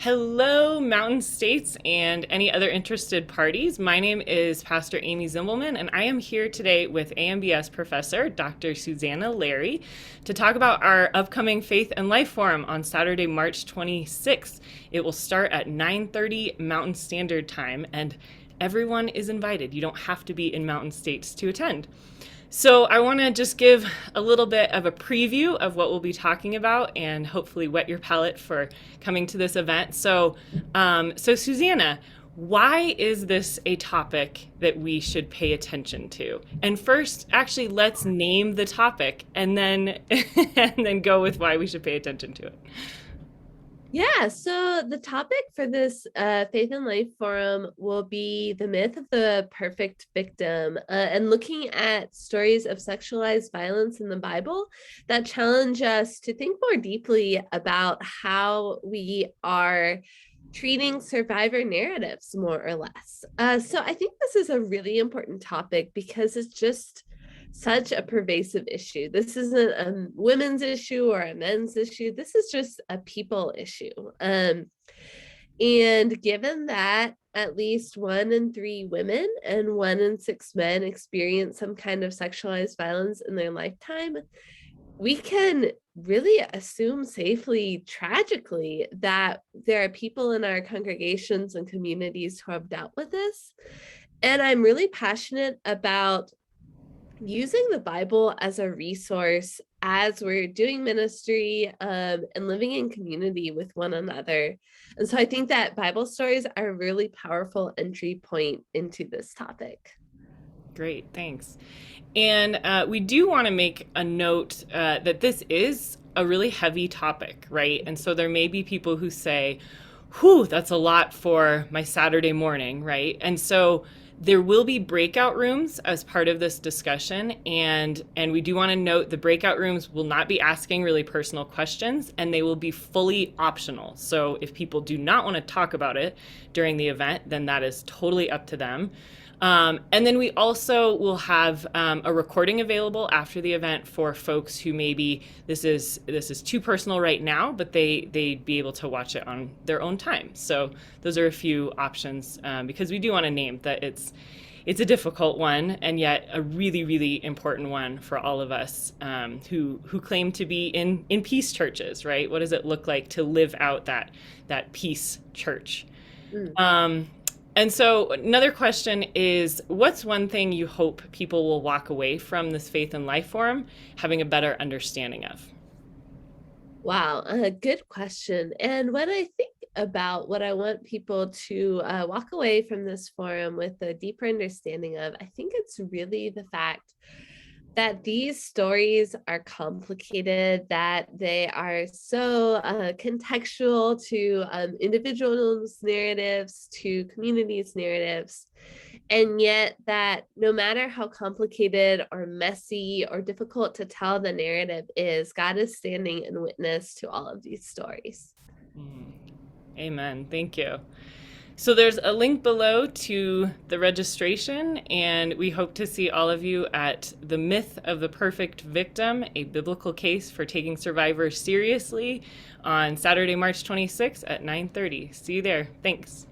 Hello, Mountain States and any other interested parties. My name is Pastor Amy Zimbelman, and I am here today with AMBS professor Dr. Susannah Larry to talk about our upcoming Faith and Life Forum on Saturday, March 26th. It will start at 9:30 Mountain Standard Time, and everyone is invited. You don't have to be in Mountain States to attend. So I want to just give a little bit of a preview of what we'll be talking about and hopefully whet your palate for coming to this event. So Susannah, why is this a topic that we should pay attention to? And first, actually, let's name the topic and then and then go with why we should pay attention to it. Yeah, so the topic for this Faith and Life Forum will be the myth of the perfect victim and looking at stories of sexualized violence in the Bible that challenge us to think more deeply about how we are treating survivor narratives, more or less. So I think this is a really important topic because it's just such a pervasive issue. This isn't a women's issue or a men's issue. This is just a people issue. And given that at least 1 in 3 women and 1 in 6 men experience some kind of sexualized violence in their lifetime, we can really assume safely, tragically, that there are people in our congregations and communities who have dealt with this. And I'm really passionate about using the Bible as a resource as we're doing ministry and living in community with one another. And so I think that Bible stories are a really powerful entry point into this topic. Great, thanks. And we do want to make a note that this is a really heavy topic, right? And so there may be people who say, whew, that's a lot for my Saturday morning, right? And so there will be breakout rooms as part of this discussion, and we do want to note the breakout rooms will not be asking really personal questions, and they will be fully optional. So if people do not want to talk about it during the event, then that is totally up to them. And then we also will have a recording available after the event for folks who maybe this is too personal right now, but they'd be able to watch it on their own time. So those are a few options because we do want to name that it's a difficult one and yet a really, really important one for all of us who claim to be in peace churches, right? What does it look like to live out that peace church? And so another question is, what's one thing you hope people will walk away from this Faith and Life Forum having a better understanding of? Wow, a good question. And when I think about what I want people to walk away from this forum with a deeper understanding of, I think it's really the fact that these stories are complicated, that they are so contextual to individuals' narratives, to communities' narratives, and yet that no matter how complicated or messy or difficult to tell the narrative is, God is standing in witness to all of these stories. Amen. Thank you. So there's a link below to the registration, and we hope to see all of you at The Myth of the Perfect Victim, a biblical case for taking survivors seriously on Saturday, March 26th at 9:30. See you there. Thanks.